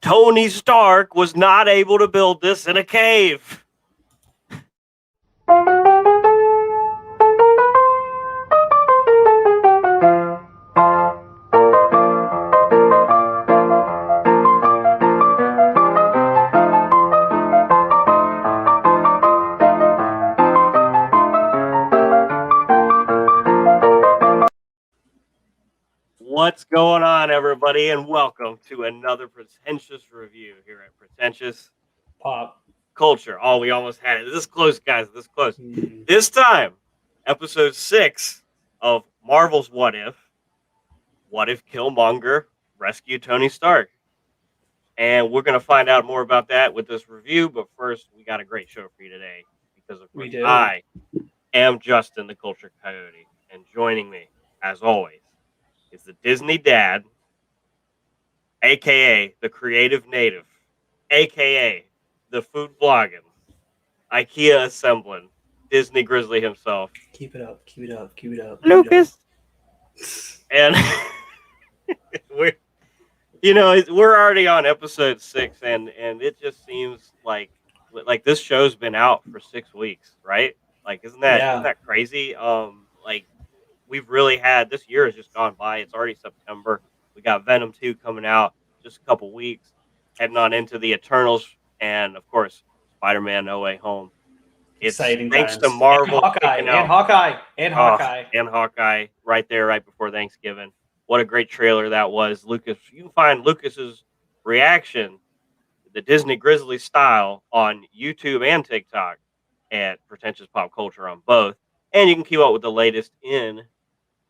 Tony Stark was not able to build this in a cave. What's going on, everybody, and welcome to another Pretentious review here at Pretentious Pop Culture. Oh, we almost had it. This close, guys. This close. This time, episode 6 of Marvel's What If. What if Killmonger rescued Tony Stark? And we're going to find out more about that with this review. But first, we got a great show for you today because, of course, I am Justin, the Culture Coyote. And joining me, as always, is the Disney Dad, a.k.a. the Creative Native, a.k.a. the Food Blogging, IKEA Assembling, Disney Grizzly himself. Keep it up, keep it up, keep it up. Lucas. And we're already on episode 6, and it just seems like this show's been out for 6 weeks, right? Like, isn't that crazy? Like, we've really had, this year has just gone by. It's already September. We got Venom 2 coming out just a couple weeks, heading on into the Eternals, and of course, Spider-Man No Way Home. It's exciting thanks times. to Marvel And Hawkeye right there, right before Thanksgiving. What a great trailer that was, Lucas. You can find Lucas's reaction, the Disney Grizzly style, on YouTube and TikTok at Pretentious Pop Culture on both, and you can keep up with the latest in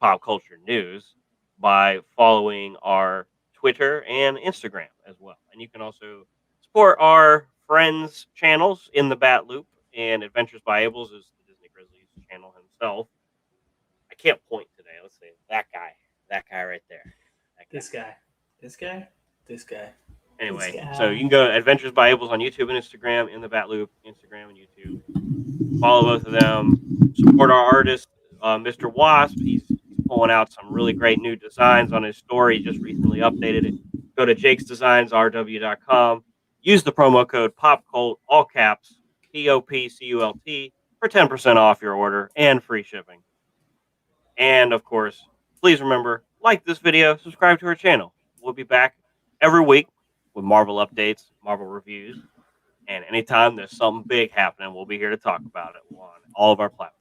pop culture news by following our Twitter and Instagram as well. And you can also support our friends' channels in the Bat Loop, and Adventures by Abel's is the Disney Grizzlies channel himself. I can't point today. Let's see. That guy right there. This guy. Anyway, so you can go Adventures by Abel's on YouTube and Instagram, in the Bat Loop, Instagram and YouTube. Follow both of them. Support our artist, Mr. Wasp. He's pulling out some really great new designs on his store. He just recently updated it. Go to jakesdesignsrw.com. Use the promo code POPCULT, all caps, POPCULT, for 10% off your order and free shipping. And, of course, please remember, like this video, subscribe to our channel. We'll be back every week with Marvel updates, Marvel reviews, and anytime there's something big happening, we'll be here to talk about it on all of our platforms.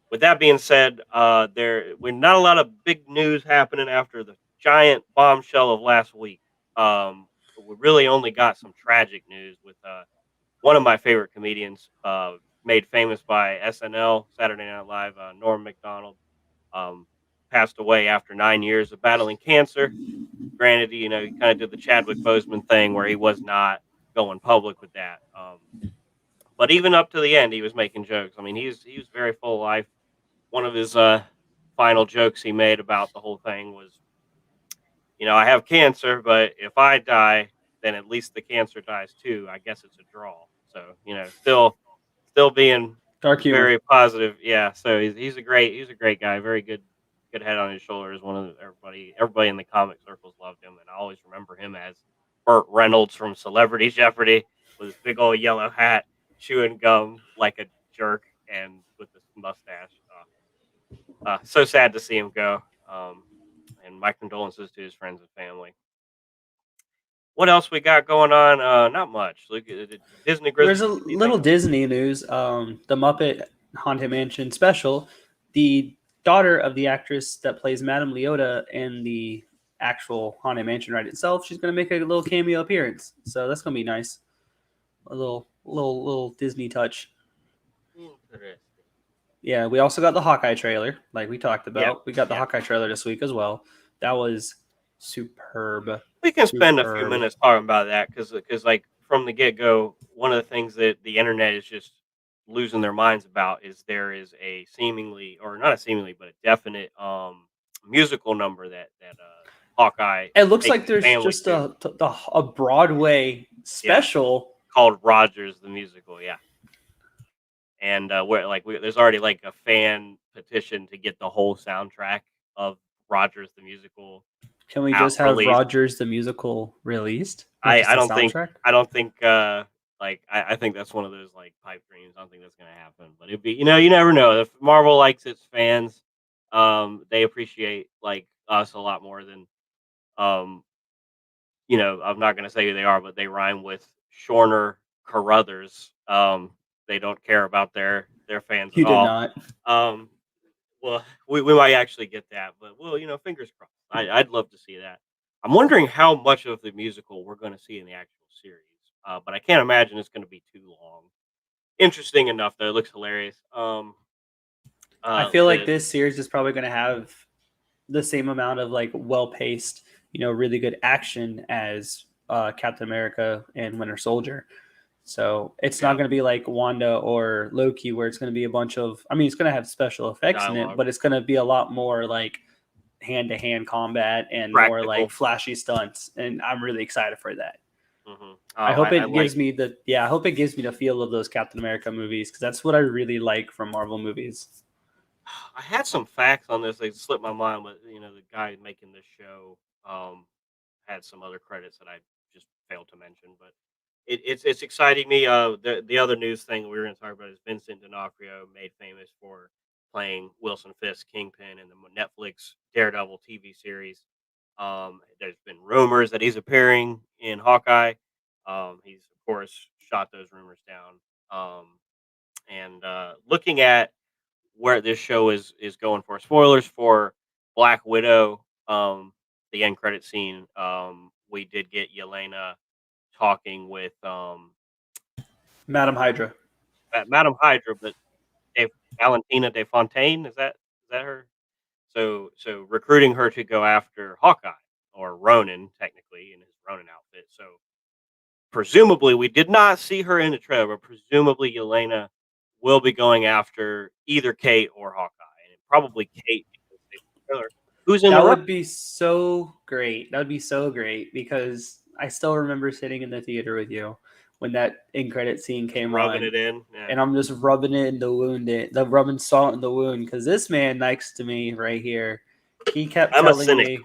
With that being said, we're not a lot of big news happening after the giant bombshell of last week. We really only got some tragic news with one of my favorite comedians, made famous by SNL, Saturday Night Live, Norm Macdonald, passed away after 9 years of battling cancer. Granted, he kind of did the Chadwick Boseman thing where he was not going public with that. But even up to the end, he was making jokes. I mean, he was very full of life. One of his final jokes he made about the whole thing was, I have cancer, but if I die, then at least the cancer dies too. I guess it's a draw. So, still being Dark humor. Very positive. Yeah. So he's a great guy. Very good head on his shoulders. One of everybody in the comic circles loved him, and I always remember him as Burt Reynolds from Celebrity Jeopardy with his big old yellow hat, chewing gum like a jerk, and with this mustache. So sad to see him go. And my condolences to his friends and family. What else we got going on? Not much. Look at Disney Grizzly. There's a little Disney news. The Muppet Haunted Mansion special. The daughter of the actress that plays Madame Leota in the actual Haunted Mansion ride itself, she's going to make a little cameo appearance. So that's going to be nice. A little Disney touch. Interesting. Yeah, we also got the Hawkeye trailer, like we talked about. Yeah, we got the Hawkeye trailer this week as well. That was superb. We can spend a few minutes talking about that because like from the get-go, one of the things that the internet is just losing their minds about is there is a seemingly, or not a seemingly, but a definite musical number that Hawkeye. It looks like there's just a Broadway special called Rogers the Musical. Yeah. And there's already like a fan petition to get the whole soundtrack of Rogers the Musical. Can we just have Rogers the Musical released? Like just I a don't think soundtrack? I don't think like I think that's one of those like pipe dreams. I don't think that's gonna happen. But it'd be you never know. If Marvel likes its fans, they appreciate like us a lot more than um I'm not gonna say who they are, but they rhyme with Shorner Carruthers. They don't care about their fans at You did all. not. Um, well, we might actually get that, but well, fingers crossed. I'd love to see that. I'm wondering how much of the musical we're going to see in the actual series, but I can't imagine it's going to be too long. Interesting enough, though. It looks hilarious. I feel like The this series is probably going to have the same amount of like well paced, really good action as Captain America and Winter Soldier. So it's not yeah going to be like Wanda or Loki, where it's going to be a bunch of. I mean, it's going to have special effects in it, dialogue, but it's going to be a lot more like hand to hand combat and more like practical. flashy stunts. And I'm really excited for that. I hope I it like. gives me I hope it gives me the feel of those Captain America movies because that's what I really like from Marvel movies. I had some facts on this. They slipped my mind, but the guy making this show had some other credits that I just failed to mention. But it's exciting me. The other news thing we were going to talk about is Vincent D'Onofrio, made famous for playing Wilson Fisk Kingpin in the Netflix Daredevil TV series. There's been rumors that he's appearing in Hawkeye. He's of course shot those rumors down. And looking at where this show is going for spoilers for Black Widow, the end credit scene, we did get Yelena talking with Madam Hydra. Madam Hydra, but Valentina De Fontaine, is that her? So recruiting her to go after Hawkeye or Ronin, technically in his Ronin outfit. So presumably we did not see her in the trailer, but presumably Yelena will be going after either Kate or Hawkeye, and probably Kate because they trailer. Who's in the That run? would be so great. That would be so great because I still remember sitting in the theater with you when that end credit scene Just came rubbing on, it in. Yeah. and I'm just rubbing it in the wound, the rubbing salt in the wound because this man next to me right here, he kept I'm a telling cynic. me,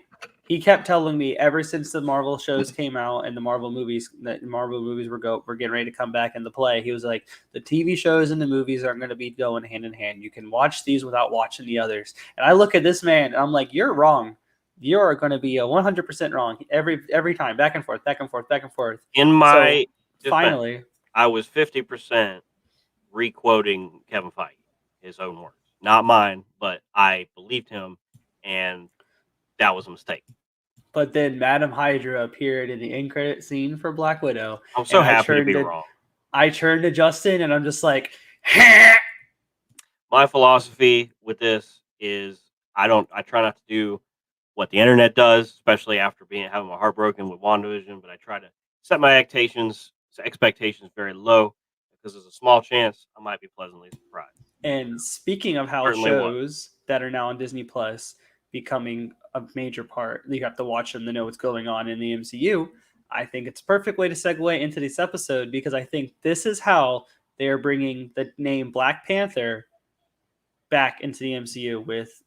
he kept telling me ever since the Marvel shows came out and the Marvel movies that Marvel movies were getting ready to come back into play. He was like, the TV shows and the movies aren't going to be going hand in hand. You can watch these without watching the others. And I look at this man and I'm like, you're wrong. You're going to be 100% wrong every time, back and forth, back and forth, back and forth. In So my defense, finally, I was 50% re-quoting Kevin Feige, his own words, not mine, but I believed him, and that was a mistake. but then Madam Hydra appeared in the end credit scene for Black Widow, I'm so and happy to be wrong. I turned to Justin, and I'm just like, My philosophy with this is I try not to do what the internet does, especially after having my heart broken with WandaVision, but I try to set my expectations very low because there's a small chance I might be pleasantly surprised. And speaking of how Certainly was. shows that are now on Disney Plus becoming a major part, you have to watch them to know what's going on in the MCU. I think it's a perfect way to segue into this episode because I think this is how they are bringing the name Black Panther back into the MCU with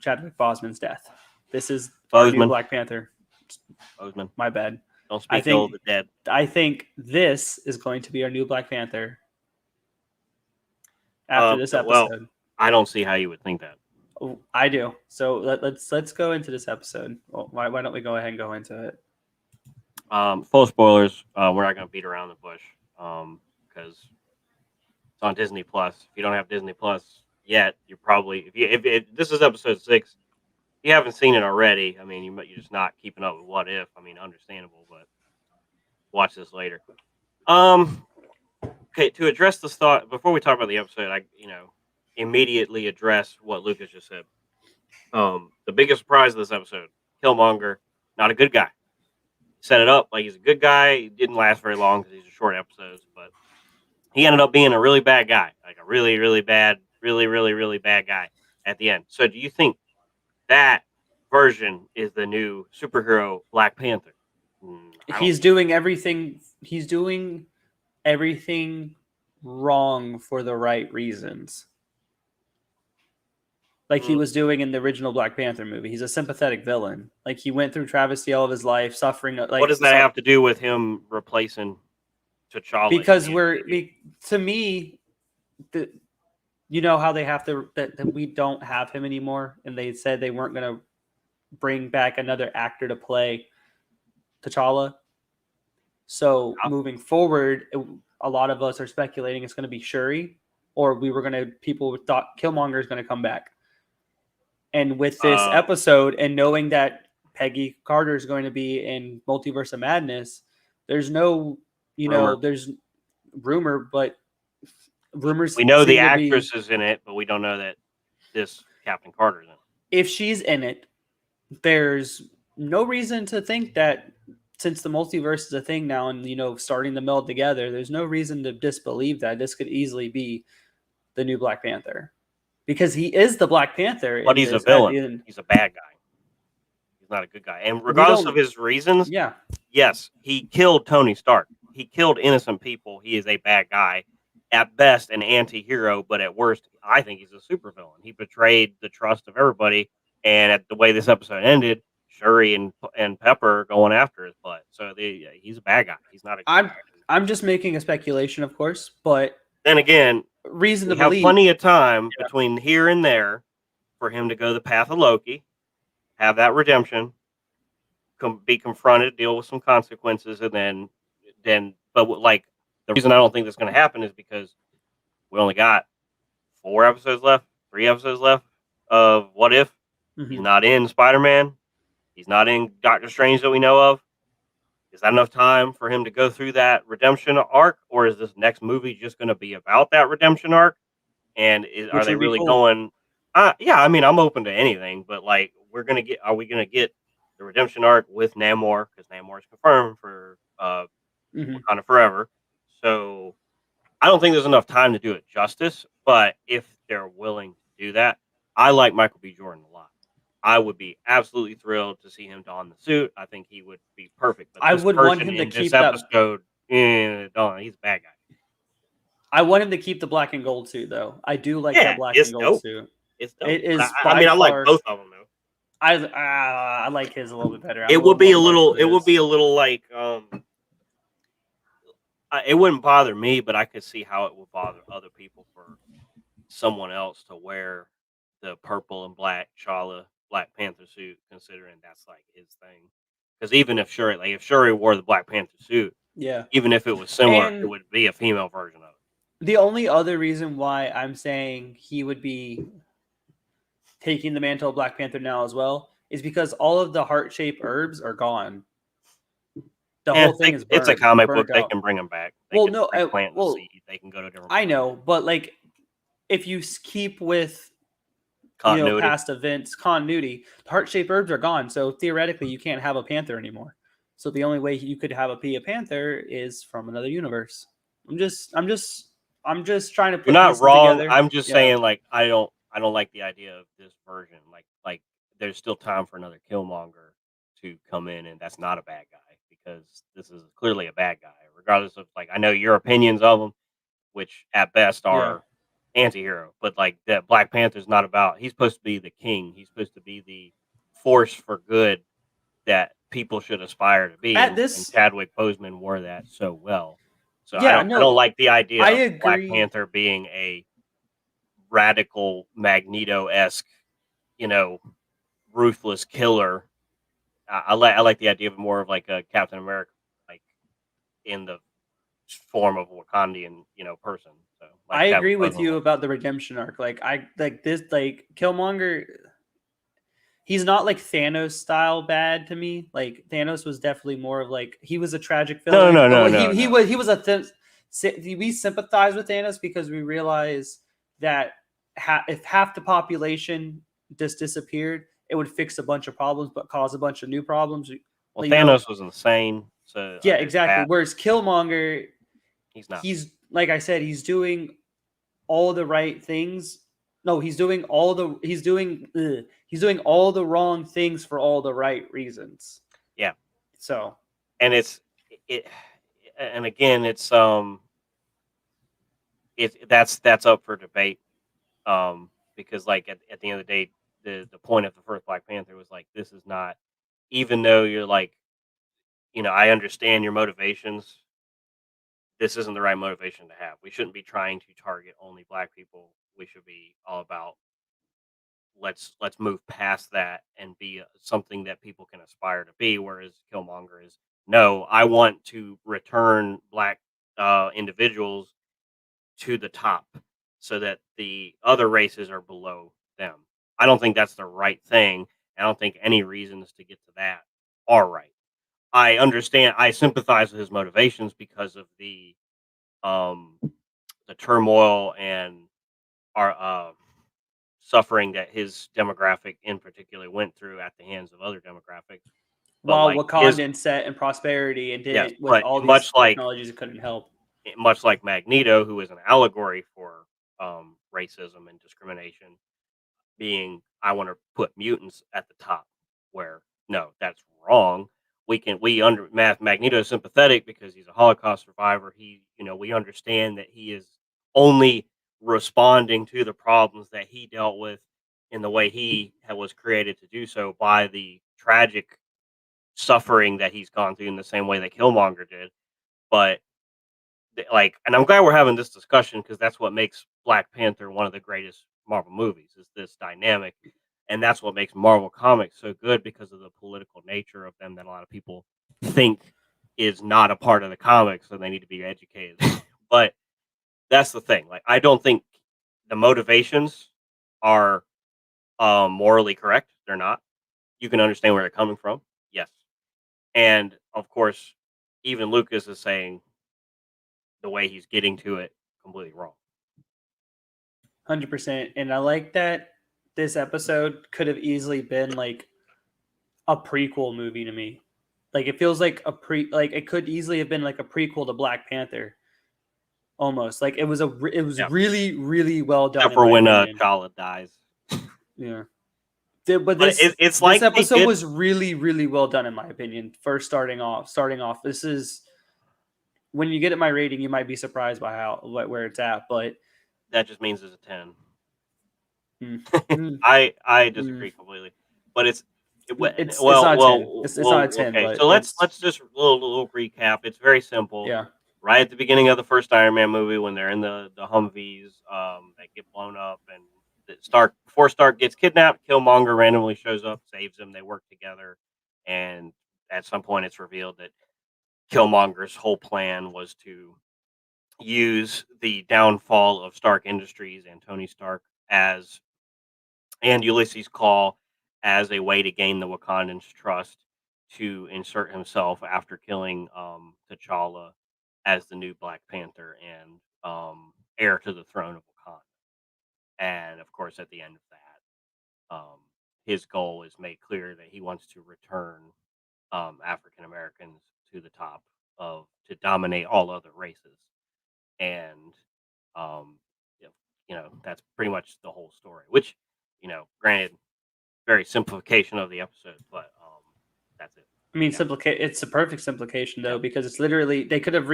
Chadwick Boseman's death. This is our new Bozeman. Black Panther. Bozeman. My bad. Don't I speak ill of think the dead. I think this is going to be our new Black Panther after this Well, episode. I don't see how you would think that. I do. So let's go into this episode. Well, why don't we go ahead and go into it? Full spoilers. We're not going to beat around the bush because it's on Disney Plus. If you don't have Disney Plus yet, you're probably if this is episode 6, if you haven't seen it already, I mean you're just not keeping up with What If. I mean, understandable, but watch this later. Okay, to address this thought before we talk about the episode, I immediately address what Lucas just said. The biggest surprise of this episode: Killmonger, not a good guy. Set it up like he's a good guy. He didn't last very long because these are short episodes, but he ended up being a really bad guy, like a really, really bad, really, really, really bad guy at the end. So, do you think that version is the new superhero Black Panther? I don't. He's doing everything. He's doing everything wrong for the right reasons. like he was doing in the original Black Panther movie. He's a sympathetic villain. Like he went through travesty all of his life, suffering. What Like does that have to do with him replacing T'Challa? because to me, the you know how they have to that we don't have him anymore, and they said they weren't going to bring back another actor to play T'Challa. So moving forward, a lot of us are speculating it's going to be Shuri, or people thought Killmonger is going to come back. And with this episode, and knowing that Peggy Carter is going to be in Multiverse of Madness, there's no, there's rumor, but rumors. We know the actress is in it, but we don't know that this Captain Carter is in it. If she's in it, there's no reason to think that since the multiverse is a thing now and, starting to meld together, there's no reason to disbelieve that this could easily be the new Black Panther. Because he is the Black Panther. But he's a villain. He's a bad guy. He's not a good guy. And regardless of his reasons, yes, he killed Tony Stark. He killed innocent people. He is a bad guy. At best, an anti-hero, but at worst, I think he's a supervillain. He betrayed the trust of everybody. And at the way this episode ended, Shuri and Pepper going after his butt. So he's a bad guy. He's not a good guy. I'm just making a speculation, of course, but then again, reason to have plenty of time between here and there for him to go the path of Loki, have that redemption, be confronted, deal with some consequences, and then but like the reason I don't think that's going to happen is because we only got 3 episodes left of What If. Mm-hmm. He's not in Spider-Man. He's not in Doctor Strange that we know of. Is that enough time for him to go through that redemption arc, or is this next movie just going to be about that redemption arc? And are they really going? Yeah, I mean, I'm open to anything, but like, are we going to get the redemption arc with Namor? Because Namor is confirmed for Wakanda Forever. So I don't think there's enough time to do it justice. But if they're willing to do that, I like Michael B. Jordan a lot. I would be absolutely thrilled to see him don the suit. I think he would be perfect. But I would want him to keep that episode. He's a bad guy. I want him to keep the black and gold suit, though. I do like that black and gold suit. It's dope. It is. I like both of them though. I like his a little bit better. It would be a little like it wouldn't bother me, but I could see how it would bother other people for someone else to wear the purple and black Black Panther suit, considering that's like his thing. Because even if Shuri wore the Black Panther suit, even if it was similar, it would be a female version of it. The only other reason why I'm saying he would be taking the mantle of Black Panther now as well is because all of the heart-shaped herbs are gone. The whole thing is burnt. It's a comic book. They can bring them back. They can go to different. I know, but like, if you keep with continuity, past events, continuity, the heart-shaped herbs are gone. So theoretically, you can't have a panther anymore. So the only way you could have a panther is from another universe. I'm just trying to put. You're not wrong. Together. I'm just saying, like, I don't like the idea of this version. Like there's still time for another Killmonger to come in, and that's not a bad guy, because this is clearly a bad guy. Regardless of, like, I know your opinions of him, which at best are anti-hero, but like that Black Panther's not about. He's supposed to be the king. He's supposed to be the force for good that people should aspire to be. And Chadwick Boseman wore that so well. So I don't like the idea of Black Panther being a radical Magneto-esque, ruthless killer. I like the idea of more of like a Captain America, like in the form of a Wakandian, person. So I agree with you about the redemption arc. Like Killmonger, he's not like Thanos style bad to me. Like Thanos was definitely more of like, he was a tragic villain. No. He was we sympathize with Thanos because we realize that if half the population just disappeared, it would fix a bunch of problems, but cause a bunch of new problems. Well, Thanos was insane. So yeah, exactly. Whereas Killmonger, he's not. He's, like I said, he's doing all the right things. No, he's doing all the wrong things for all the right reasons. Yeah. So, and again, it's that's up for debate. because like at the end of the day, the point of the first Black Panther was like this is not, even though you're like, I understand your motivations. This isn't the right motivation to have. We shouldn't be trying to target only black people. We should be all about let's move past that and be something that people can aspire to be. Whereas Killmonger is no, I want to return black individuals to the top so that the other races are below them. I don't think that's the right thing. I don't think any reasons to get to that are right. I understand. I sympathize with his motivations because of um the turmoil and our suffering that his demographic in particular went through at the hands of other demographics. But While like his Wakandan set in prosperity and yes, didn't with but all these technologies, it couldn't help. much like Magneto, who is an allegory for racism and discrimination, being I want to put mutants at the top, where no, that's wrong. Magneto is sympathetic because he's a Holocaust survivor. We understand that he is only responding to the problems that he dealt with in the way was created to do so by the tragic suffering that he's gone through in the same way that Killmonger did. But and I'm glad we're having this discussion because that's what makes Black Panther one of the greatest Marvel movies is this dynamic, and that's what makes Marvel comics so good because of the political nature of them that a lot of people think is not a part of the comics, so they need to be educated. But that's the thing. Like, I don't think the motivations are morally correct. They're not. You can understand where they're coming from. Yes, and of course, even Lucas is saying the way he's getting to it completely wrong. 100%. And I like that this episode could have easily been like a prequel movie to me. Like it feels like like it could easily have been like a prequel to Black Panther. Almost like it was Yeah, really really well done except in for my when opinion. T'Challa dies. Yeah. But But it's this like they episode did. was really really well done in my opinion. First starting off, this is when you get at my rating, you might be surprised by where it's at. But That just means it's a 10. mm, mm, I mm, disagree completely, but it's not a 10. It's not a 10, okay. but So it's let's just little recap. It's very simple. yeah. Right at the beginning of the first Iron Man movie, when they're in the Humvees that get blown up, and Stark before Stark gets kidnapped, Killmonger randomly shows up, saves him. They work together, and at some point, it's revealed that Killmonger's whole plan was to use the downfall of Stark Industries and Tony Stark as and Ulysses Claw as a way to gain the Wakandans' trust to insert himself after killing T'Challa as the new Black Panther and heir to the throne of Wakanda. And of course, at the end of that, his goal is made clear that he wants to return African Americans to the top of to dominate all other races. And um, that's pretty much the whole story. Which, granted, very simplification of the episode, but that's it. I mean, Yeah, it's a perfect simplification yeah, though because it's literally they could have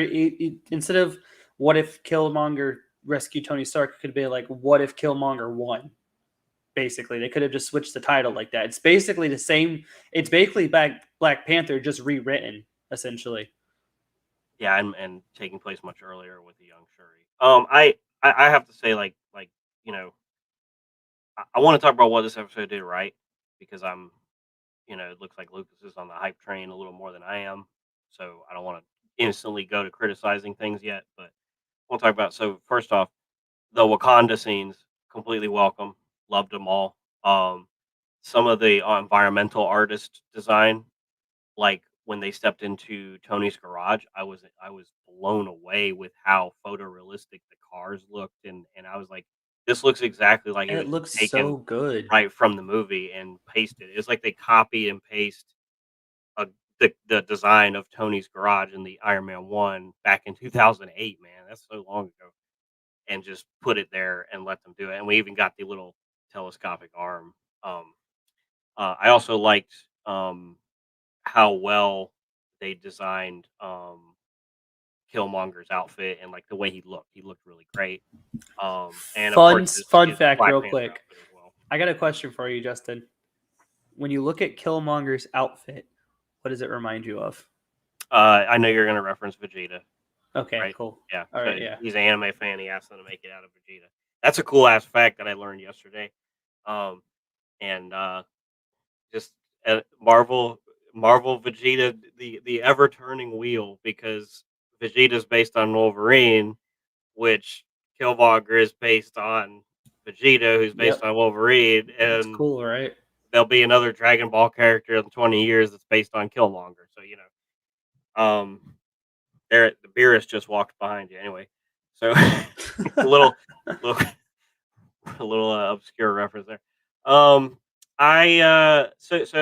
instead of what if Killmonger rescued Tony Stark, it could be like what if Killmonger won. Basically, they could have just switched the title like that. It's basically the same. It's basically Black Panther just rewritten essentially. yeah, and taking place much earlier with the young Shuri. I have to say, you know, I want to talk about what this episode did right because it looks like Lucas is on the hype train a little more than I am, so I don't want to instantly go to criticizing things yet. But we'll talk about. So first off, the Wakanda scenes completely welcome. Loved them all. Some of the environmental artist design, like when they stepped into Tony's garage, I was blown away with how photorealistic the cars looked, and I was like, this looks exactly like it It was looks so taken good. right from the movie and pasted. It's like they copy and paste a, the design of Tony's garage in the Iron Man 1 back in 2008. Man, that's so long ago, and just put it there and let them do it. And we even got the little telescopic arm. Um, I also liked how well they designed Killmonger's outfit and like the way he looked. He looked really great. And of course Fun his fact, Black real Panther quick. outfit as well. I got a question for you, Justin. When you look at Killmonger's outfit, what does it remind you of? I know you're gonna reference Vegeta, Okay, right? cool. Yeah. All So right, yeah. he's an anime fan. He asked them to make it out of Vegeta. That's a cool ass fact that I learned yesterday. Um, and just Marvel Vegeta, the ever turning wheel, because Vegeta's based on Wolverine, which Killmonger is based on Vegeta, who's based Yep. on Wolverine, It's and cool, right? there'll be another Dragon Ball character in 20 years that's based on Killmonger. So there the Beerus just walked behind you anyway. So a little a little obscure reference there. So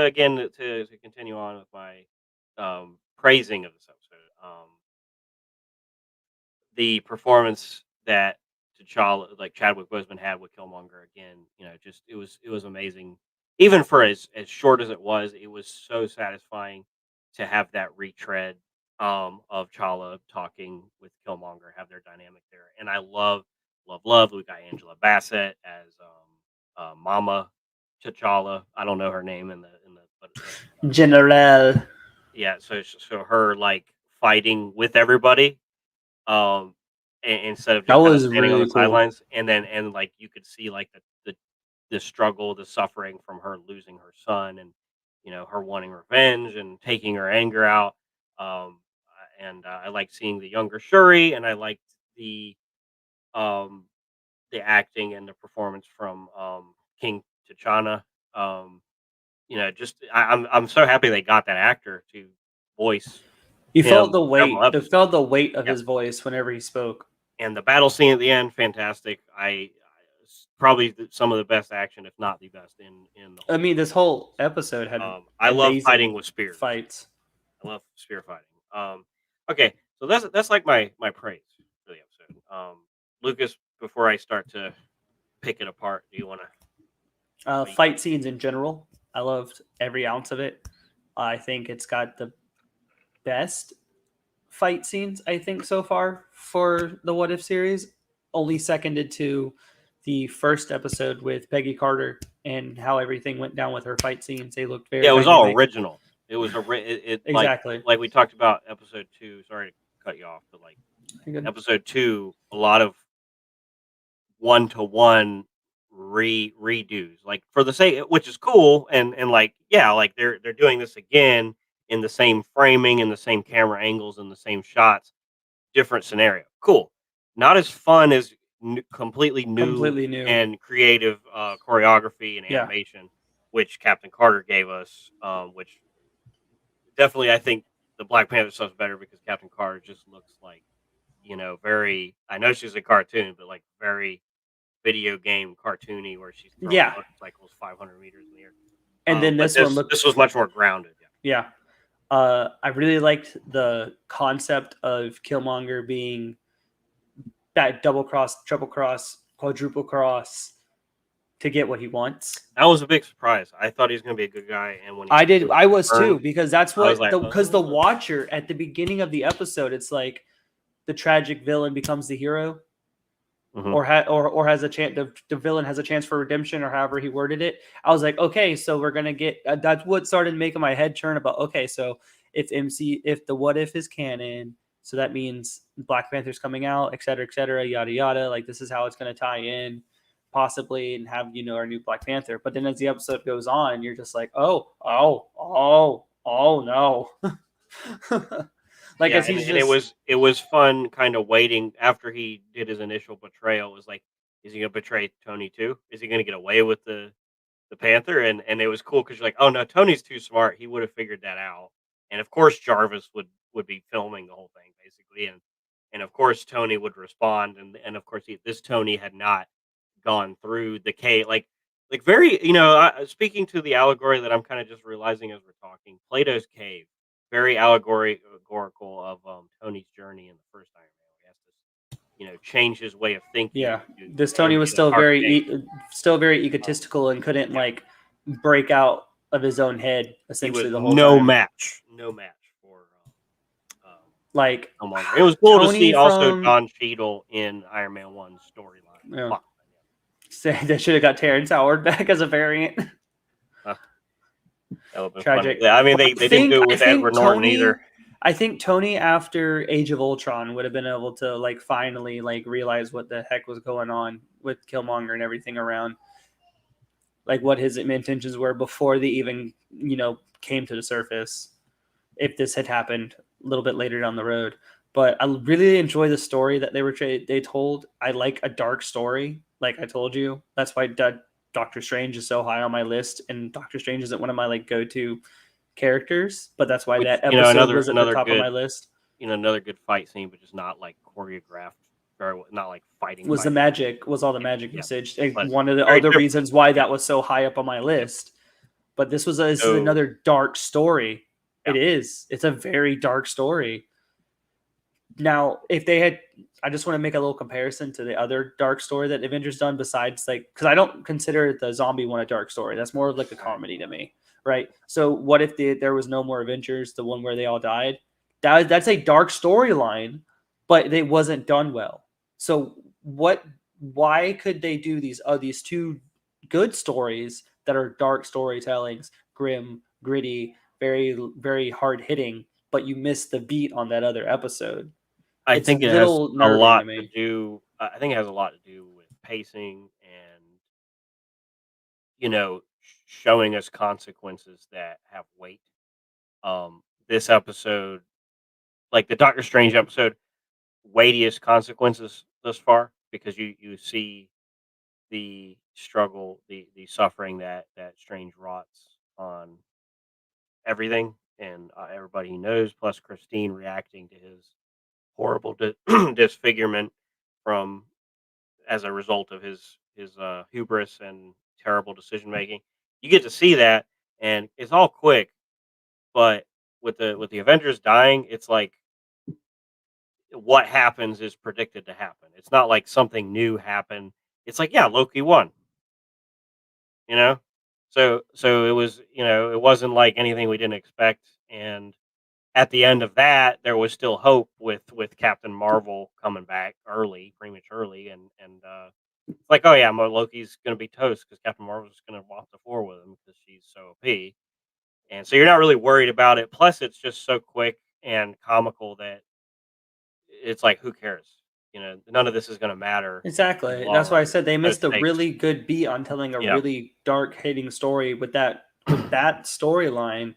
again to continue on with my praising of this episode. The performance that T'Challa, like Chadwick Boseman, had with Killmonger again, just it was amazing. Even for as short as it was so satisfying to have that retread of Chala talking with Killmonger, have their dynamic there, and I love. We got Angela Bassett as Mama T'Challa. I don't know her name but General. yeah. So her like fighting with everybody um, instead of That just kind of was standing on the really cool. sidelines, and like you could see like the struggle, the suffering from her losing her son, and her wanting revenge and taking her anger out. And I like seeing the younger Shuri, and I liked the um the acting and the performance from King T'Challa. Um, just I'm so happy they got that actor to voice You felt him the several weight. You episodes. felt the weight of Yeah. his voice whenever he spoke. And the battle scene at the end, fantastic. Probably some of the best action, if not the best, in the I whole mean, this series. whole episode had I love fighting amazing with spears. fights. I love spear fighting. Okay, so that's like my praise for the episode. Lucas, before I start to pick it apart, do you want to? Fight scenes in general, I loved every ounce of it. I think it's got the best fight scenes I think so far for the What If series. Only seconded to the first episode with Peggy Carter and how everything went down with her fight scenes. They looked very Yeah, it was all dynamic. original. It was it Exactly. like we talked about episode 2. Sorry to cut you off, but like episode 2, a lot of one-to-one redos, like for the sake, which is cool, and like yeah, like they're doing this again in the same framing, in the same camera angles, in the same shots, different scenario. Cool. Not as fun as completely new Completely new. and creative choreography and Yeah. animation, which Captain Carter gave us. Which definitely, I think the Black Panther stuff's better because Captain Carter just looks like very. I know she's a cartoon, but like very video game cartoony where she's throwing Yeah. motorcycles 500 meters in the air. And then But this one this was much more grounded. yeah. I really liked the concept of Killmonger being that double cross, triple cross, quadruple cross to get what he wants. That was a big surprise. I thought he was going to be a good guy, and when I was too, turned, because that's I was what like, because the Watcher at the beginning of the episode, it's like the tragic villain becomes the hero, mhm. or has a chance. The villain has a chance for redemption, or however he worded it. I was like, okay, so we're gonna get. That's what started making my head turn about. Okay, so if the What If is canon, so that means Black Panther's coming out, et cetera, yada yada. Like this is how it's gonna tie in, possibly, and have our new Black Panther. But then as the episode goes on, you're just like, oh no. Like Yeah, as and, he's and it just was fun kind of waiting after he did his initial betrayal. It was like, is he going to betray Tony too? Is he going to get away with the Panther? And it was cool because you're like, oh no, Tony's too smart. He would have figured that out. And of course, Jarvis would be filming the whole thing basically, and of course Tony would respond, and of course this Tony had not gone through the cave like very speaking to the allegory that I'm kind of just realizing as we're talking, Plato's cave, very allegorical of Tony's journey in the first Iron Man. He has to change his way of thinking yeah. to This Tony was empty the dark cave. still very egotistical and couldn't Yeah, like break out of his own head he essentially was the whole time. no match for Like Killmonger. It was cool to Tony see also from Don Cheadle in Iron Man 1's storyline. you know, Fuck. say they should have got Terrence Howard back as a variant. That would have been funny. Tragic. Yeah, I mean, But they didn't do it with Edward Norton either. I think Tony after Age of Ultron would have been able to like finally like realize what the heck was going on with Killmonger and everything around, like what his intentions were before they even came to the surface. If this had happened a little bit later down the road, but I really enjoy the story that they told. I like a dark story, like I told you. That's why Doctor Strange is so high on my list, and Doctor Strange isn't one of my like go-to characters, but that's why Which that episode was at the another top of good my list. another good fight scene, but just not like choreographed very well, not like fighting. Was all the magic Yeah, usage. but One of the very other different. reasons why Yeah, that was so high up on my yeah. list. But this is So another dark story. yeah, It is. It's a very dark story. Now, if they had, I just want to make a little comparison to the other dark story that Avengers done besides like, because I don't consider the zombie one a dark story. That's more like a comedy to me, right? So what if there was no more Avengers, the one where they all died? That's a dark storyline, but it wasn't done well. So what? Why could they do these two good stories that are dark storytellings, grim, gritty, very very hard hitting, but you miss the beat on that other episode? I It's a think it has little a nerving to lot to me. do. I think it has a lot to do with pacing and showing us consequences that have weight. This episode, like the Doctor Strange episode, weightiest consequences thus far because you see the struggle, the suffering that Strange wroughts on everything and everybody he knows, plus Christine reacting to his horrible disfigurement from as a result of his hubris and terrible decision making. You get to see that, and it's all quick, but with the Avengers dying, it's like what happens is predicted to happen. It's not like something new happened. It's like, yeah, Loki won, you know? So it was, it wasn't like anything we didn't expect. And at the end of that, there was still hope with Captain Marvel coming back prematurely, and it's like, oh yeah, Loki's gonna be toast because Captain Marvel's gonna walk the floor with him because she's so OP. And so you're not really worried about it. Plus, it's just so quick and comical that it's like, who cares? None of this is gonna matter in the Exactly. long That's why I run. said they No missed a stakes. really good beat on telling a Yeah. really dark hitting story with that storyline.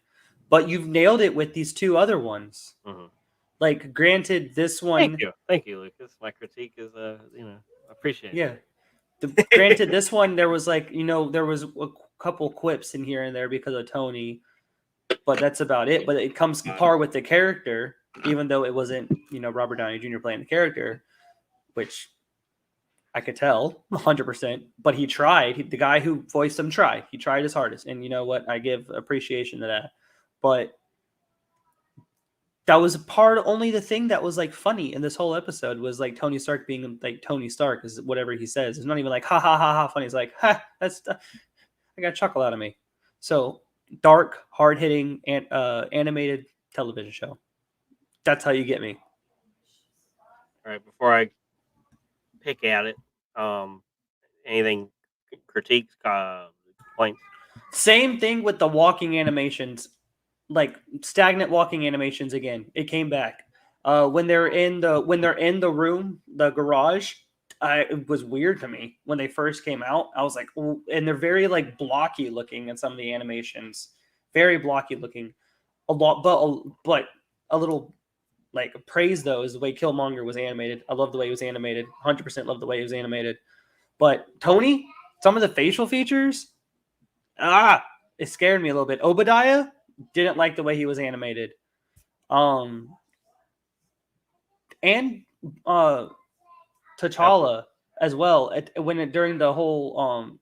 But you've nailed it with these two other ones. Hmm. Like, granted, this one, Thank you, Lucas. My critique is, I appreciate it. yeah. Granted, this one there was like there was a couple quips in here and there because of Tony, but that's about it. But it comes par with the character, even though it wasn't Robert Downey Jr. playing the character, which I could tell 100%. But he tried. The guy who voiced him tried. He tried his hardest, and you know what? I give appreciation to that. But that was only the thing that was like funny in this whole episode was like Tony Stark being like Tony Stark is whatever he says. It's not even like ha ha ha ha funny. It's like ha I got a chuckle out of me. So dark, hard hitting, and animated television show. That's how you get me. All right, before I pick at it, um, anything critiques, complaints? Same thing with the walking animations, like stagnant walking animations again. It came back. When they're in the room, the garage, it was weird to me when they first came out. I was like, "Ooh," and they're very like blocky looking in some of the animations, very blocky looking. A lot, but a little like praise though is the way Killmonger was animated. I love the way he was animated. 100% love the way he was animated. But Tony, some of the facial features, ah, it scared me a little bit. Obadiah didn't like the way he was animated. Um, and Pepper. T'Challa as well. During the whole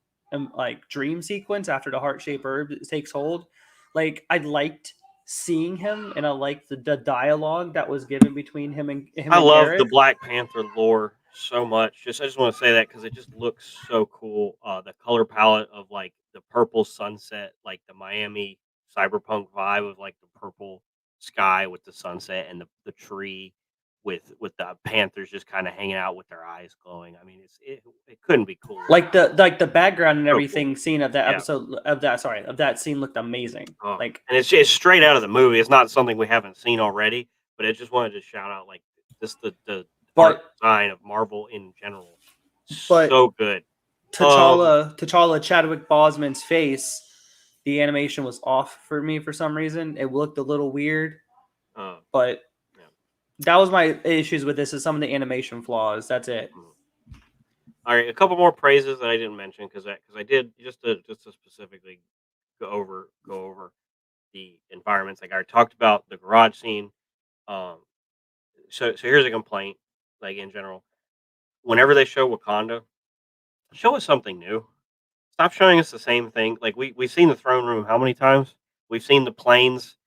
like dream sequence after the heart shaped herb takes hold, like I liked seeing him, and I liked the dialogue that was given between him I and love the Eric. Black Panther lore so much. I just want to say that because it just looks so cool. The color palette of like the purple sunset, like the Miami cyberpunk vibe of like the purple sky with the sunset and the tree with the panthers just kind of hanging out with their eyes glowing. I mean, it couldn't be cooler. Like the background and So cool. everything scene of that Yeah. episode of that sorry of that scene looked amazing. Oh, Like, and it's straight out of the movie. It's not something we haven't seen already, but I just wanted to shout out like just the art but design of Marvel in general. but So good. Um, T'Challa Chadwick Boseman's face, the animation was off for me for some reason. It looked a little weird, uh, but yeah. that was my issues with this is some of the animation flaws. That's it. Mm. All right, a couple more praises that I didn't mention because I did just to specifically go over the environments. Like I already talked about the garage scene. Um, so here's a complaint. Like in general, whenever they show Wakanda, show us something new. Stop showing us the same thing. Like we've seen the throne room how many times? We've seen the planes,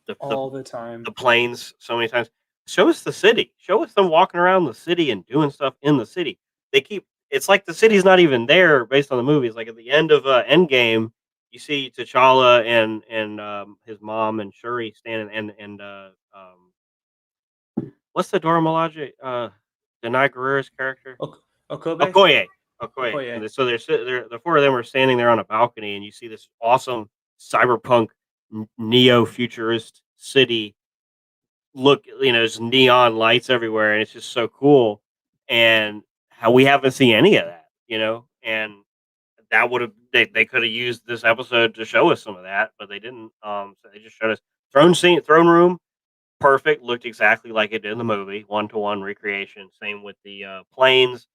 the the, All the time. the planes so many times. Show us the city. Show us them walking around the city and doing stuff in the city. They keep it's like the city's not even there based on the movies. Like at the end of Endgame, you see T'Challa and his mom and Shuri standing and what's the Dora Milaje Denai Guerrera's character? Okobe? Okoye. Okoye. Okoye. So the four of them are standing there on a balcony, and you see this awesome cyberpunk neo futurist city. Look, there's neon lights everywhere, and it's just so cool. And how we haven't seen any of that, and that would have they could have used this episode to show us some of that, but they didn't. So they just showed us throne room, perfect, looked exactly like it did in the movie, one-to-one recreation. Same with the, planes,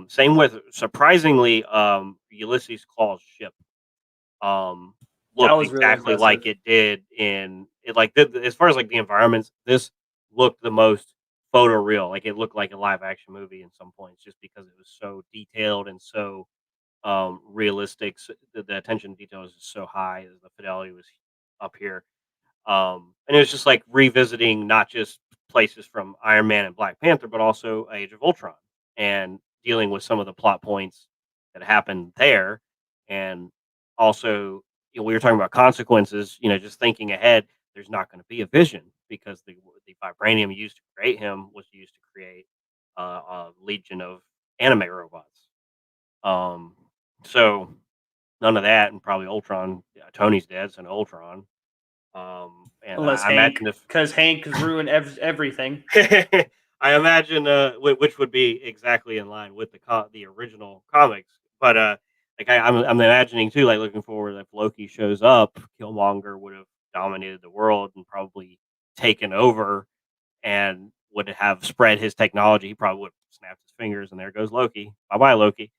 same with surprisingly, Ulysses Claw's ship, um, That looked was really exactly like impressive. it did in it like, as far as, like, the environments, this looked the most photoreal, like, it looked like a live action movie in some points just because it was so detailed and so, realistic, the attention to detail was just so high, the fidelity was up here. And it was just like revisiting not just places from Iron Man and Black Panther, but also Age of Ultron and dealing with some of the plot points that happened there. And also, we were talking about consequences, just thinking ahead, there's not going to be a vision because the vibranium used to create him was used to create a legion of anime robots. Um, so none of that, and probably Ultron. Yeah, Tony's dead, so no Ultron. And Unless I Hank, imagine if because Hank has ruined everything. I imagine which would be exactly in line with the original comics, but like I'm imagining too, like looking forward if Loki shows up, Killmonger would have dominated the world and probably taken over and would have spread his technology. He probably would have snapped his fingers, and there goes Loki. Bye bye Loki.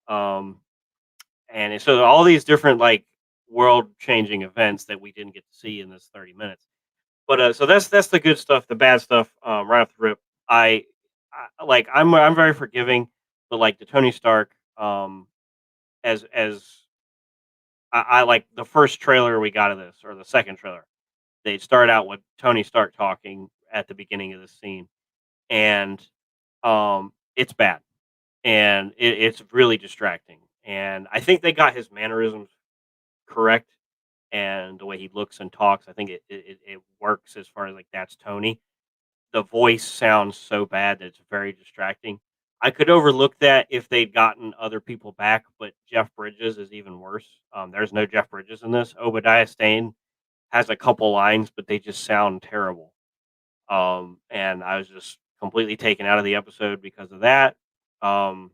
Um, and so all these different like world changing events that we didn't get to see in this 30 minutes. But so that's the good stuff. The bad stuff, right off the rip, I'm very forgiving, but like the Tony Stark, as I like the first trailer we got of this or the second trailer, they start out with Tony Stark talking at the beginning of the scene, and it's bad, and it's really distracting, and I think they got his mannerisms correct and the way he looks and talks. I think it works as far as like that's Tony. The voice sounds so bad that it's very distracting. I could overlook that if they'd gotten other people back, but Jeff Bridges is even worse. There's no Jeff Bridges in this. Obadiah Stane has a couple lines, but they just sound terrible. And I was just completely taken out of the episode because of that. Um,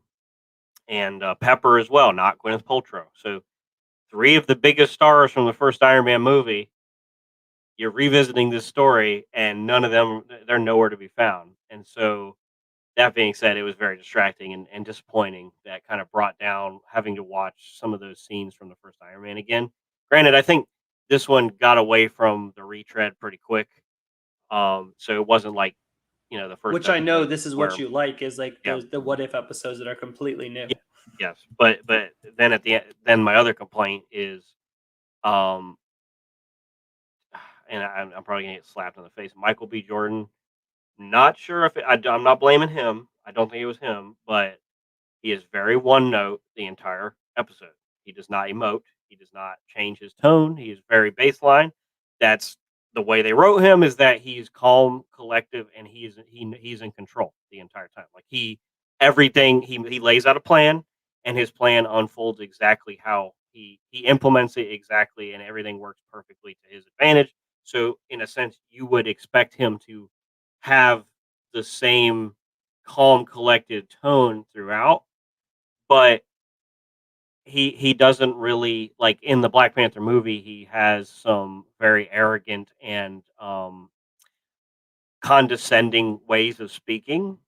and Pepper as well, not Gwyneth Paltrow. So three of the biggest stars from the first Iron Man movie, you're revisiting this story, and none of them they're nowhere to be found. And so that being said, it was very distracting and disappointing. That kind of brought down having to watch some of those scenes from the first Iron Man again. Granted, I think this one got away from the retread pretty quick. So it wasn't like the first Which I know episode this is what where you like is like yeah, the what if episodes that are completely new. yeah yes, but then at the end, then my other complaint is um and I'm probably gonna get slapped in the face. Michael B. Jordan. Not sure if I'm not blaming him. I don't think it was him, but he is very one note the entire episode. He does not emote. He does not change his tone. He is very baseline. That's the way they wrote him is that he's calm, collective, and he's in control the entire time. Like everything he lays out a plan, and his plan unfolds exactly how he implements it exactly, and everything works perfectly to his advantage. So in a sense, you would expect him to have the same calm, collected tone throughout, but he doesn't really like in the Black Panther movie. He has some very arrogant and condescending ways of speaking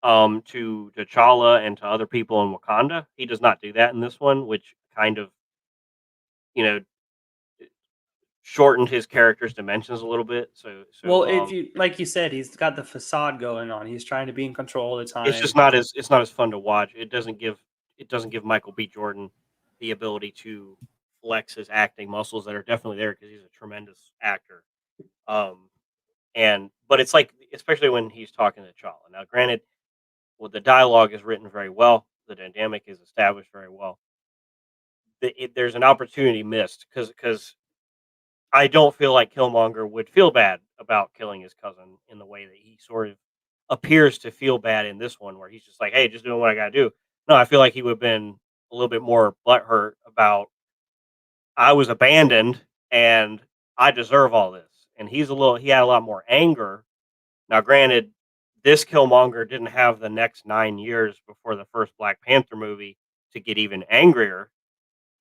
to T'Challa and to other people in Wakanda. He does not do that in this one, which kind of you know shortened his character's dimensions a little bit. Well, if you like you said, he's got the facade going on. He's trying to be in control all the it's just time. not as fun to watch. It doesn't give Michael B. Jordan the ability to flex his acting muscles that are definitely there because he's a tremendous actor. Um, but it's like especially when he's talking to T'Challa. Now, granted, well, the dialogue is written very well. The dynamic is established very well. There's an opportunity missed because I don't feel like Killmonger would feel bad about killing his cousin in the way that he sort of appears to feel bad in this one, where he's just like, "Hey, just doing what I gotta do." No, I feel like he would have been a little bit more butthurt about I was abandoned and I deserve all this. And he had a lot more anger. Now, granted, this Killmonger didn't have the next 9 years before the first Black Panther movie to get even angrier,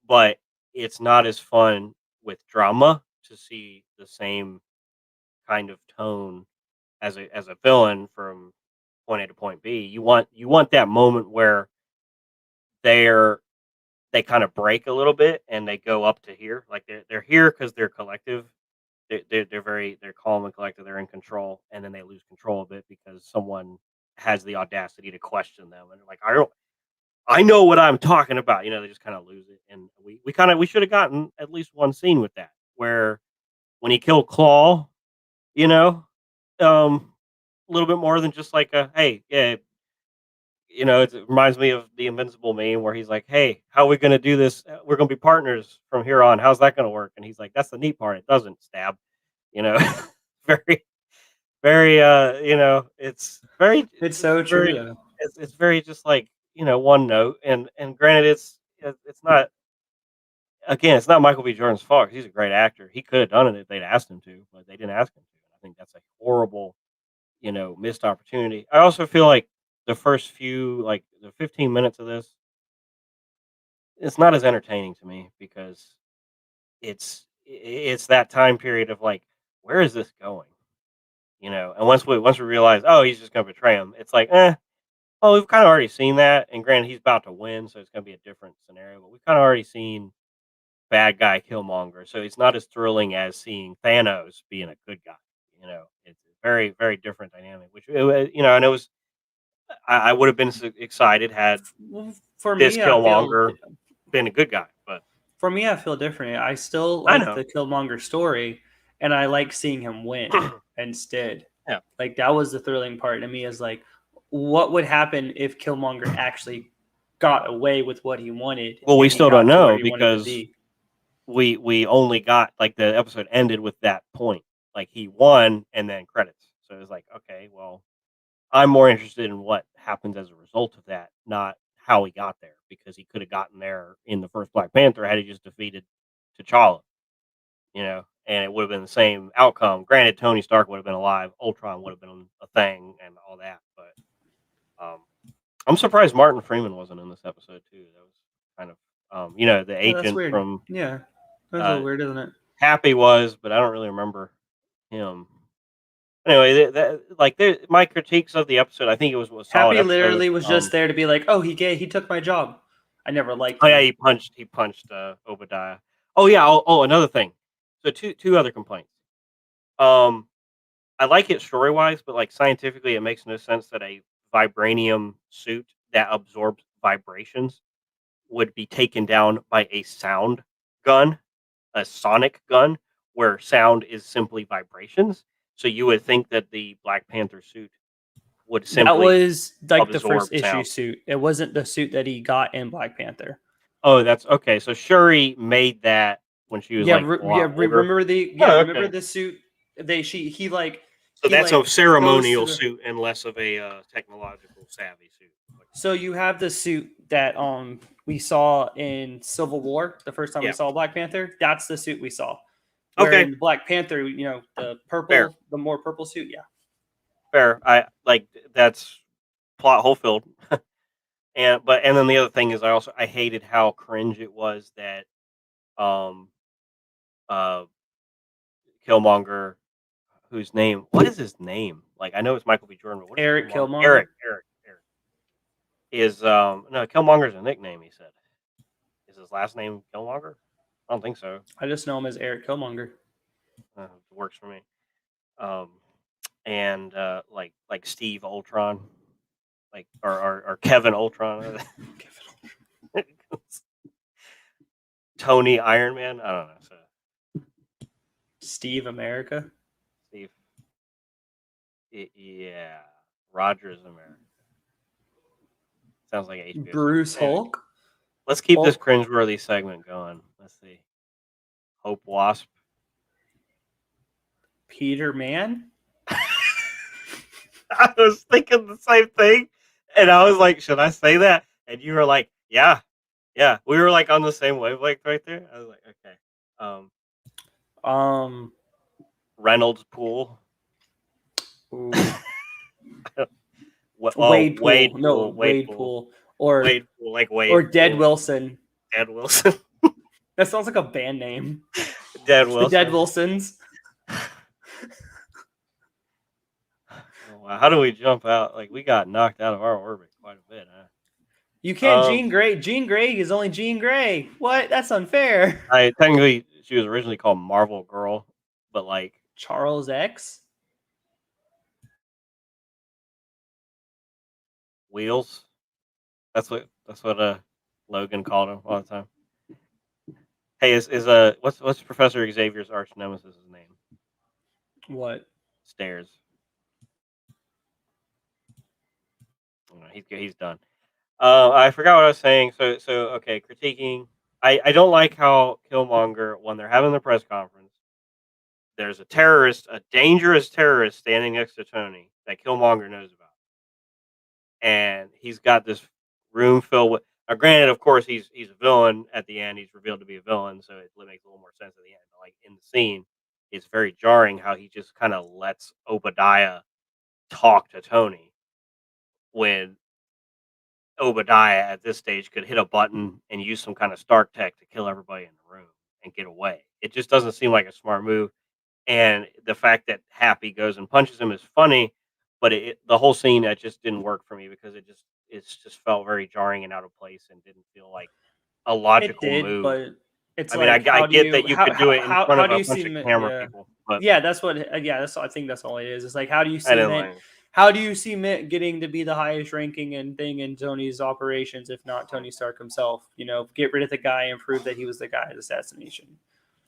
but it's not as fun with drama to see the same kind of tone as a villain from point A to point B. You want that moment where they're they kind of break a little bit and they go up to here. Like they're here because they're collective. They're calm and collected. They're in control, and then they lose control of it because someone has the audacity to question them, and they're like, I know what I'm talking about. They just kind of lose it, and we should have gotten at least one scene with that where when he killed Claw, you know, a little bit more than just like a hey, yeah, it reminds me of the Invincible meme where he's like, "Hey, how are we gonna do this? We're gonna be partners from here on. How's that gonna work?" And he's like, "That's the neat part. It doesn't stab." You know, very, very. It's very, It's so true, very. though. It's very just like one note. And granted, it's not. Again, it's not Michael B. Jordan's fault. 'Cause he's a great actor. He could have done it if they'd asked him to, but they didn't ask him to. I think that's a horrible missed opportunity. I also feel like the first few, like the 15 minutes of this, it's not as entertaining to me because it's that time period of like, where is this going? And once we realize, oh, he's just gonna betray him, it's like, well, we've kind of already seen that. And granted, he's about to win, so it's gonna be a different scenario. But we've kind of already seen bad guy Killmonger, so it's not as thrilling as seeing Thanos being a good guy. It's a very, very different dynamic. And it was I would have been excited had Well, for this me, I feel Killmonger been a good guy, but different. I still I like know. the Killmonger story, and I like seeing him win instead. Yeah. Like that was the thrilling part to me. Is like, what would happen if Killmonger actually got away with what he wanted Well, we and he still don't got to where know he wanted to because be? we only got like the episode ended with that point. Like he won and then credits. So it was like, okay, well, I'm more interested in what happens as a result of that, not how he got there, because he could have gotten there in the first Black Panther had he just defeated T'Challa, and it would have been the same outcome. Granted, Tony Stark would have been alive, Ultron would have been a thing, and all that. But I'm surprised Martin Freeman wasn't in this episode too. That was kind of, the Yeah, that's agent weird. from Yeah, that's a uh, little weird, isn't it? Happy was, but I don't really remember him. Anyway, my critiques of the episode, I think it was a solid Happy episode. literally was just there to be like, oh, he gay, he took my job. I never liked Oh yeah, him. he punched Obadiah. Oh yeah. Another thing. So two other complaints. Um, I like it story wise, but like scientifically, it makes no sense that a vibranium suit that absorbs vibrations would be taken down by a sound gun, a sonic gun, where sound is simply vibrations. So you would think that the Black Panther suit would That simply was like the absorb first issue sound. suit. It wasn't the suit that he got in Black Panther. Oh, that's okay. So Shuri made that when she was like a lot older. Remember Oh, remember okay. the suit he like So he that's like a goes to ceremonial the. suit and less of a technological savvy suit. So you have the suit that we saw in Civil War the first time we Yeah. saw Black Panther. That's the suit we saw. Where Okay. in Black Panther, the Fair. purple, the more purple suit, yeah. Fair. I like that's plot hole filled. And then the other thing is I hated how cringe it was that um uh Killmonger, whose name, what is his name? Like, I know it's Michael B. Jordan, but what is Eric Killmonger? Killmonger. Eric is no, Killmonger's a nickname. He said, is his last name Killmonger? I don't think so. I just know him as Eric Killmonger. It works for me. Um, and like Steve Ultron, like or Kevin Ultron, Tony Iron Man. I don't know. So Steve America. Steve, yeah, Rogers America. Sounds like HBO. Bruce Hulk. Let's keep this Hulk. cringeworthy segment going. Let's see. Hope Wasp. Peter Man. I was thinking the same thing, and I was like, "Should I say that?" And you were like, "Yeah, yeah." We were like on the same wavelength right there. I was like, "Okay." Um. Reynolds Pool. Ooh. Wade Wade Pool. Pool. No, Wade Wade Pool. Pool. Or Wade Pool, like Wade. or Dead Pool. Wilson. Dead Wilson. That sounds like a band name. Dead The Wilson. Dead Wilsons. Oh, wow. How do we jump out? Like, we got knocked out of our orbit quite a bit, huh? You can't Jean Grey. Jean Grey is only Jean Grey. What? That's unfair. Technically, she was originally called Marvel Girl, but like Charles X. Wheels. That's what Logan called him all the time. Hey, is what's Professor Xavier's arch nemesis' name? What? Stairs. He's done. I forgot what I was saying. So okay, critiquing. I don't like how Killmonger, when they're having the press conference, there's a dangerous terrorist standing next to Tony that Killmonger knows about, and he's got this room filled with. Now, granted, of course, he's a villain at the end. He's revealed to be a villain, so it makes a little more sense at the end. But like in the scene, it's very jarring how he just kind of lets Obadiah talk to Tony when Obadiah at this stage could hit a button and use some kind of Stark tech to kill everybody in the room and get away. It just doesn't seem like a smart move. And the fact that Happy goes and punches him is funny, but the whole scene that just didn't work for me because it's just felt very jarring and out of place and didn't feel like a It logical did, move. but it's I mean, like, I how do get you that you could do it in front how of do a you bunch see of camera yeah. people, but Yeah, that's what yeah, I think that's all it is. It's like, how do you I see didn't Mint like it. how do you see Mint getting to be the highest ranking and thing in Tony's operations if not Tony Stark himself? Get rid of the guy and prove that he was the guy at assassination.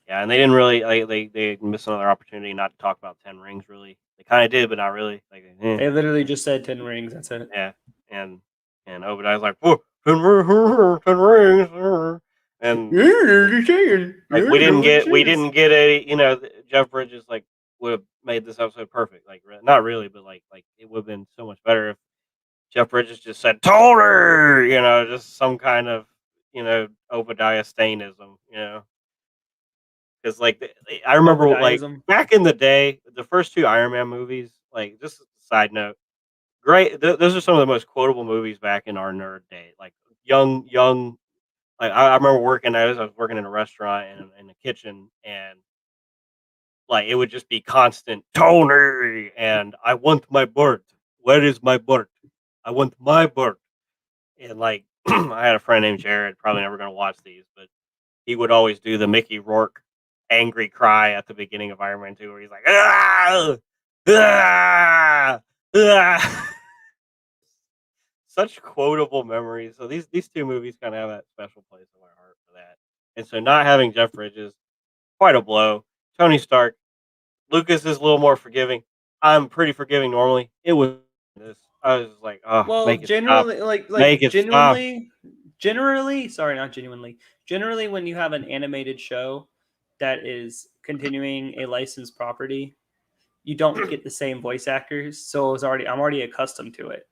Yeah, and they didn't really they missed another opportunity not to talk about 10 Rings. Really, they kind of did, but not really. Like, They literally just said 10 rings. That's it. yeah, and Obadiah's like, "Whoa, 10 rings," and like we didn't get a Jeff Bridges like would have made this episode perfect. Like, not really, but like it would have been so much better if Jeff Bridges just said Toller, just some kind of Obadiah Stainism, because like I remember like Obadiahism. back in the day, the first two Iron Man movies, like just a side note, great. Those are some of the most quotable movies back in our nerd day. Like young. Like I remember working. I was working in a restaurant and in the kitchen, and like it would just be constant Tony, and I want my bird. Where is my bird? I want my bird. And like I had a friend named Jared. Probably never gonna watch these, but he would always do the Mickey Rourke angry cry at the beginning of Iron Man 2 where he's like, ah, ah, ah. Such quotable memories. So these two movies kind of have that special place in my heart for that. And so not having Jeff Bridges, quite a blow. Tony Stark, Lucas is a little more forgiving. I'm pretty forgiving normally. It was this. I was just like, oh, Well, make it stop. generally, Make it stop. sorry, not genuinely. Generally, when you have an animated show that is continuing a licensed property, you don't get the same voice actors, so I'm already accustomed to it.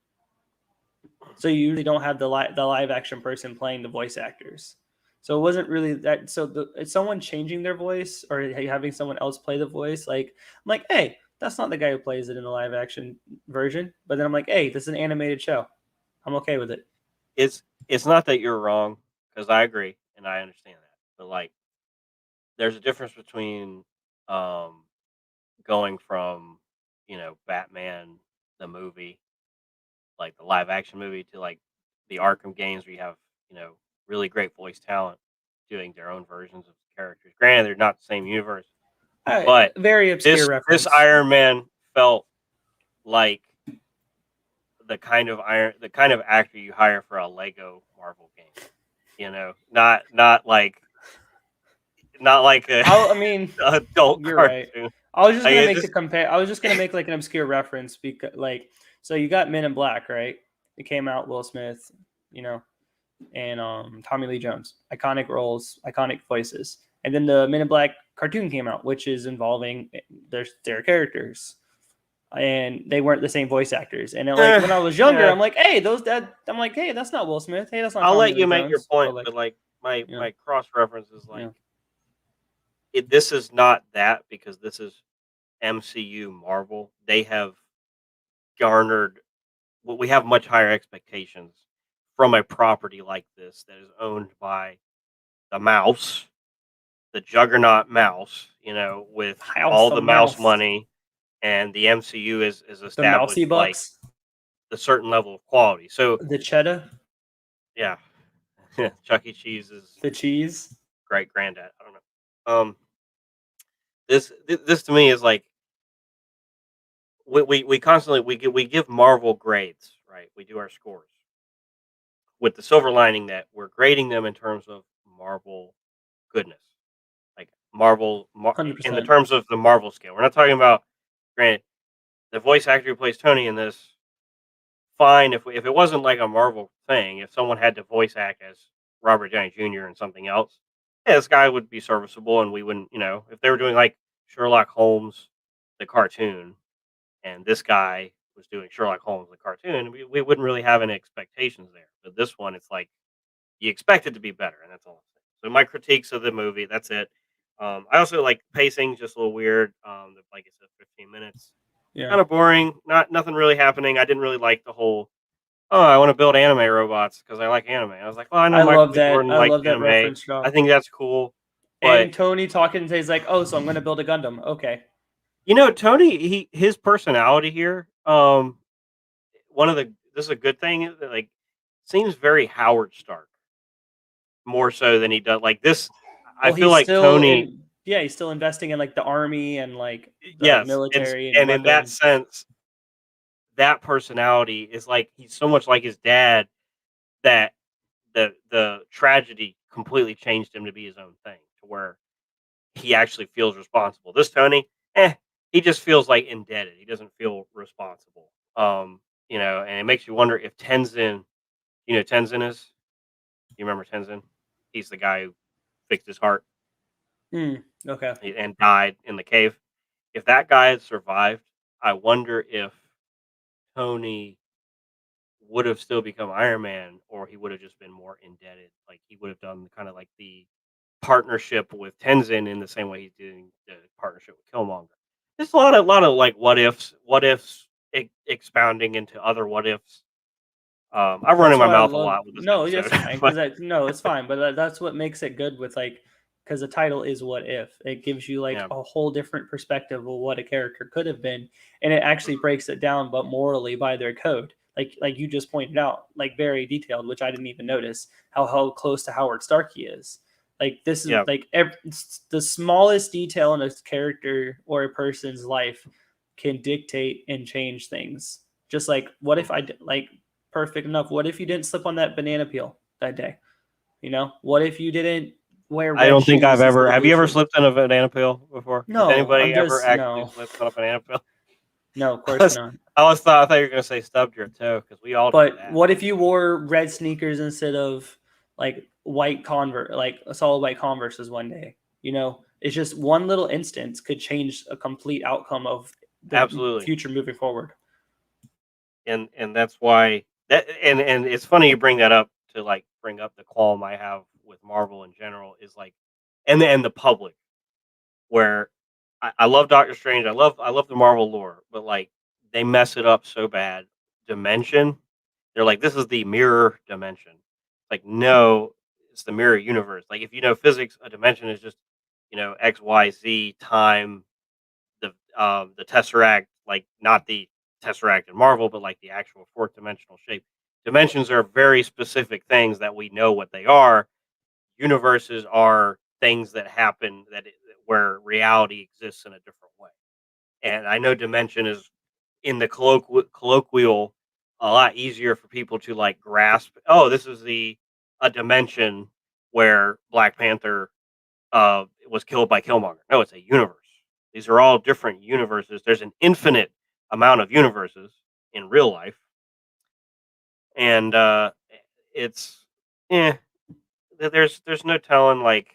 So you usually don't have the live action person playing the voice actors. So it wasn't really that. So it's someone changing their voice or having someone else play the voice. Like I'm like, hey, that's not the guy who plays it in the live action version. But then I'm like, hey, this is an animated show. I'm okay with it. It's not that you're wrong, because I agree and I understand that, but like there's a difference between um going from Batman the movie, like the live action movie, to like the Arkham games where you have really great voice talent doing their own versions of the characters. Granted, they're not the same universe, but Very obscure this reference. Iron Man felt like the kind of actor you hire for a Lego Marvel game. Not like a I mean, adult you're right. cartoon. I was just Like gonna it make the just compare. I was just gonna make like an obscure reference because, like, so you got Men in Black, right? It came out. Will Smith, you know, and Tommy Lee Jones, iconic roles, iconic voices. And then the Men in Black cartoon came out, which is involving their characters, and they weren't the same voice actors. And like when I was younger, eh, I'm like, hey, I'm like, hey, that's not Will Smith. Hey, that's not I'll Tommy let Lee you make your Jones. point, But like, but like you know, my cross reference is you like know, this is not that, because this is MCU Marvel. They have garnered we have much higher expectations from a property like this that is owned by the mouse, the juggernaut mouse, with House all of the mouse Mouse, money, and the MCU is the Mousy established like Bucks, a certain level of quality. So the cheddar, yeah, Chuck E. Cheese is the cheese. great granddad. I don't know. This to me is like we constantly we give Marvel grades, right? We do our scores with the silver lining that we're grading them in terms of Marvel goodness, like Hundred in the percent. terms of the Marvel scale. We're not talking about, granted, the voice actor who plays Tony in this. Fine if it wasn't like a Marvel thing, if someone had to voice act as Robert Downey Jr. and something else, yeah, this guy would be serviceable, and we wouldn't, if they were doing like Sherlock Holmes, the cartoon, and this guy was doing Sherlock Holmes, the cartoon, we wouldn't really have any expectations there. But this one, it's like you expect it to be better, and that's all. So my critiques of the movie, that's it. I also like pacing, just a little weird. Like I said, 15 minutes, Yeah. kind of boring. Nothing really happening. I didn't really like the whole. Oh, I want to build anime robots because I like anime. I was like, well, I know I Michael love B. that. Jordan I likes love that anime. reference I drop. think that's cool, but And Tony talking and he's like, "Oh, so I'm going to build a Gundam." Okay. Tony, his personality here. One of the this is a good thing is that, like, seems very Howard Stark more so than he does like this. I Well, feel he's like still Tony, in. Yeah, he's still investing in like the army and like the yes, military and and in that weapons. sense, that personality is like he's so much like his dad that the tragedy completely changed him to be his own thing, to where he actually feels responsible. This Tony, he just feels like indebted. He doesn't feel responsible. And it makes you wonder if Tenzin, Tenzin is. You remember Tenzin? He's the guy who fixed his heart Hmm. Okay. and died in the cave. If that guy had survived, I wonder if Tony would have still become Iron Man, or he would have just been more indebted. Like he would have done kind of like the partnership with Tenzin in the same way he's doing the partnership with Killmonger. There's a lot of like what ifs expounding into other what ifs. I'm running That's my why I mouth a love. lot with this No, that's episode, fine but because no, it's fine. But that's what makes it good with like because the title is "What If." It gives you like yeah, a whole different perspective of what a character could have been, and it actually breaks it down, but morally by their code. Like you just pointed out, like very detailed, which I didn't even notice how close to Howard Stark he is. Like this is yeah, like the smallest detail in a character or a person's life can dictate and change things. Just like what if I like perfect enough. What if you didn't slip on that banana peel that day? What if you didn't wear I red don't think I've shoes instead ever. of Have blue you ever shoes? slipped on a banana peel before? Has No, anybody I'm ever just actually no, slipped on a banana peel? no, of I course was, not. I thought you were gonna say stubbed your toe, because we all do But that. what if you wore red sneakers instead of like white Converse, like a solid white Converses one day? It's just one little instance could change a complete outcome of the absolutely. future moving forward. And that's why that and it's funny you bring that up to like bring up the qualm I have with Marvel in general is like and the public where I love Doctor Strange. I love the Marvel lore, but like they mess it up so bad. Dimension, they're like, this is the mirror dimension. Like, no, it's the mirror universe. Like if you know physics, a dimension is just, X, Y, Z time, the tesseract, like not the tesseract in Marvel, but like the actual fourth dimensional shape. Dimensions are very specific things that we know what they are. Universes are things that happen where reality exists in a different way. And I know dimension is in the colloquial a lot easier for people to like grasp. Oh, this is the a dimension where Black Panther was killed by Killmonger. No, it's a universe. These are all different universes. There's an infinite amount of universes in real life, and it's eh. There's no telling like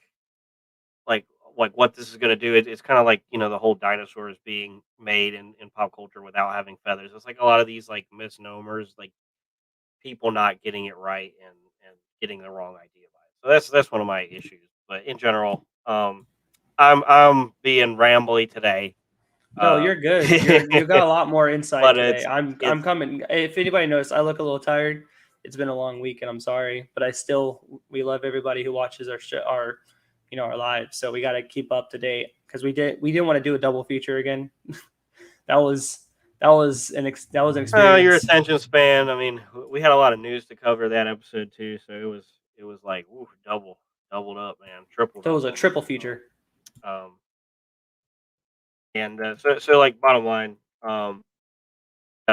what this is going to do. It's kind of like the whole dinosaurs being made in pop culture without having feathers. It's like a lot of these like misnomers, like people not getting it right and getting the wrong idea by it. So that's one of my issues. But in general, I'm being rambly today. No, Uh, you're good. You got a lot more insight but today. it's I'm it's coming. If anybody noticed, I look a little tired. It's been a long week, and I'm sorry, but we love everybody who watches our show, our lives. So we got to keep up to date because we didn't want to do a double feature again. that was that was an your experience. attention span. I mean, we had a lot of news to cover that episode too, so it was like ooh, doubled up, man, triple That was a double. triple feature. Um, and so like bottom line,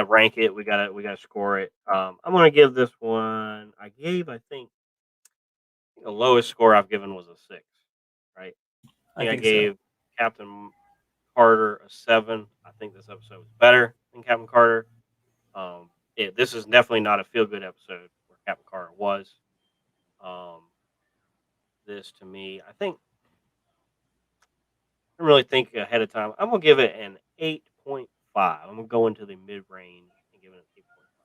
rank it. We gotta score it. I'm gonna give this one. I think the lowest score I've given was a 6. Right. I I think I think so. gave Captain Carter a 7. I think this episode was better than Captain Carter. This is definitely not a feel good episode where Captain Carter was. Um, this to me, I didn't really think ahead of time. I'm gonna give it an 8.5. I'm gonna go into the mid range and give it an 8.5.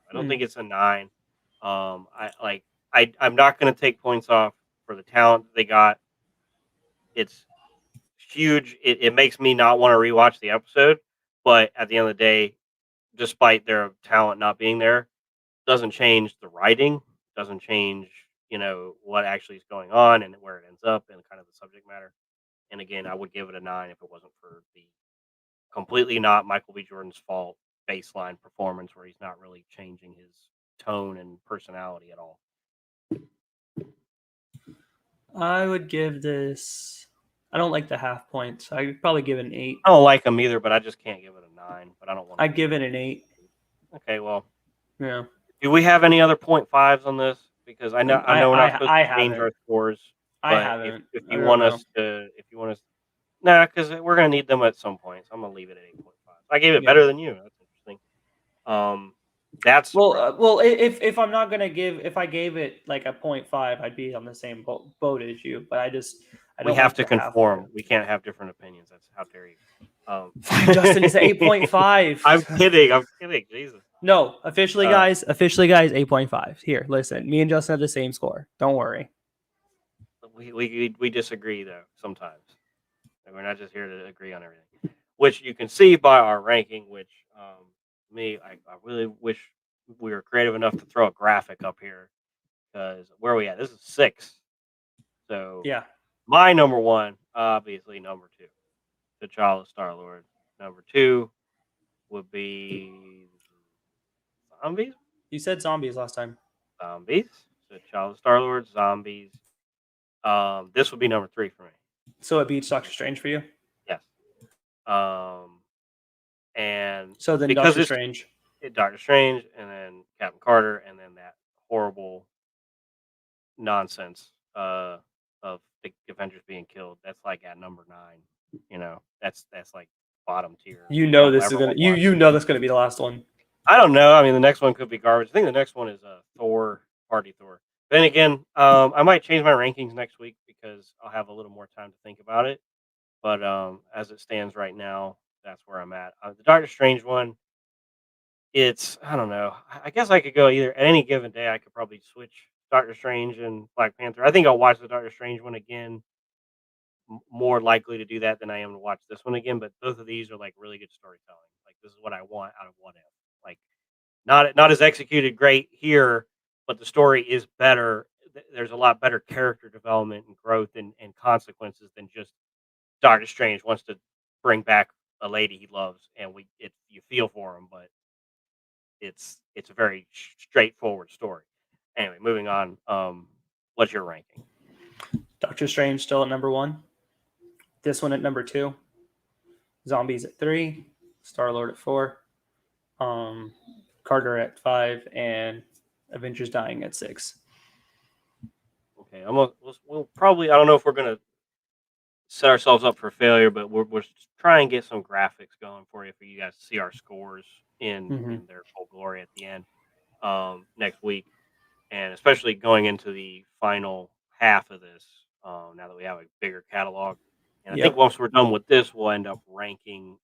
I don't Hmm. think it's a 9. I'm not gonna take points off for the talent that they got. It's huge. It makes me not want to rewatch the episode, but at the end of the day, despite their talent not being there, doesn't change the writing, doesn't change, what actually is going on and where it ends up and kind of the subject matter. And again, I would give it a 9 if it wasn't for the completely not Michael B. Jordan's fault baseline performance where he's not really changing his tone and personality at all. I would give this. I don't like the half points. I'd probably give it an 8. I don't like him either, but I just can't give it a 9. But I don't want to I'd give give it it an 8. a. Okay, well, Yeah. do we have any other point fives on this? Because I know we're not supposed I to change our haven't. scores, I but if haven't. if I you don't want know. us to, nah, because we're gonna need them at some point. So I'm gonna leave it at 8.5. I gave it Yeah. better than you. That's interesting. That's surprising. Well, if I'm not gonna give, if I gave it like a 0.5, I'd be on the same boat as you. But I We don't have like to the half point. conform. We can't have different opinions. That's how dare you. Um, Fine, Justin. It's an 8.5. I'm kidding. I'm kidding. Jesus. No, officially, Uh, guys. Officially, guys. 8.5. Here, listen. Me and Justin have the same score. Don't worry. we disagree though sometimes. And we're not just here to agree on everything, which you can see by our ranking. Which I really wish we were creative enough to throw a graphic up here because where are we at? This is 6. So Yeah. my number one, obviously number 2, T'Challa Star Lord. Number 2 would be zombies. You said zombies last time. Zombies. So T'Challa Star Lord, zombies. This would be number 3 for me. So it beats Doctor Strange for you. Yes. Um, and So then because Doctor it's Strange. Doctor Strange, and then Captain Carter, and then that horrible nonsense of the Avengers being killed. That's like at number 9. That's like bottom tier. You I know don't this is ever gonna. want to You watch. you know that's gonna be the last one. I don't know. I mean, the next one could be garbage. I think the next one is Thor, Party Thor. Then again, I might change my rankings next week because I'll have a little more time to think about it. But as it stands right now, that's where I'm at. The Doctor Strange one, I don't know. I guess I could go either at any given day. I could probably switch Doctor Strange and Black Panther. I think I'll watch the Doctor Strange one again. More likely to do that than I am to watch this one again. But both of these are like really good storytelling. Like this is what I want out of What If. Like not as executed great here, but the story is better. There's a lot better character development and growth and consequences than just Doctor Strange wants to bring back a lady he loves, and you feel for him, but it's a very straightforward story. Anyway, moving on. What's your ranking? Doctor Strange still at number 1. This one at number 2. Zombies at 3. Star-Lord at 4. Carter at 5, and Avengers Dying at 6. Okay, we'll probably. I don't know if we're gonna set ourselves up for failure, but we're trying and get some graphics going for you guys to see our scores in their full glory at the end next week, and especially going into the final half of this. Now that we have a bigger catalog, and I think once we're done with this, we'll end up ranking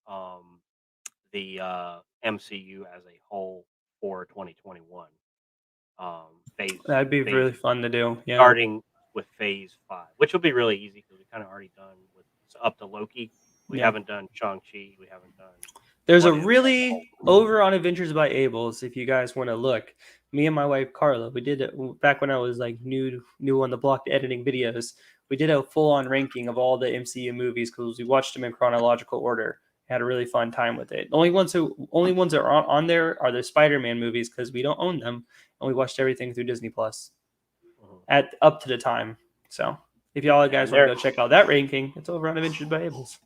the MCU as a whole for 2021. That'd be really fun to do. Yeah. Starting with Phase 5, which will be really easy because we kind of already done with up to Loki. We haven't done Shang-Chi. We haven't done. There's a really over on Adventures by Abel's. If you guys want to look, me and my wife Carla, we did it back when I was like new on the block editing videos. We did a full on ranking of all the MCU movies because we watched them in chronological order. Had a really fun time with it. The only ones that are on there are the Spider-Man movies because we don't own them, and we watched everything through Disney Plus at up to the time. So if y'all guys want to go check out that ranking, it's over on Adventures by Abel's.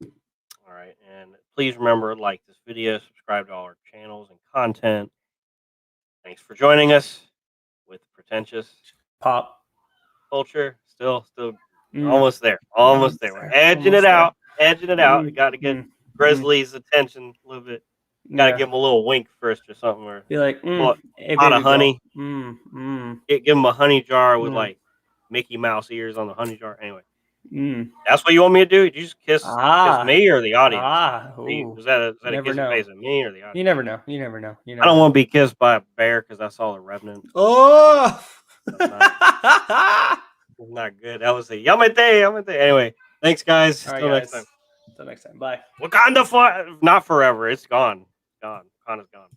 All right, and please remember to like this video, subscribe to all our channels and content. Thanks for joining us with Pretentious Pop Culture. Still almost there. Almost there. We're edging it out. We got to get Grizzly's attention a little bit. Got to give him a little wink first or something. Or be like, hey, pot of honey. Give him a honey jar with like Mickey Mouse ears on the honey jar. Anyway, that's what you want me to do? Did you just kiss me or the audience? Was that a kissing face at me or the audience? You never know. I don't want to be kissed by a bear because I saw the Revenant. Oh, not good. That was a yamete. Anyway, thanks guys. Until next time. Until next time. Bye. Wakanda not forever. It's gone. Wakanda's gone.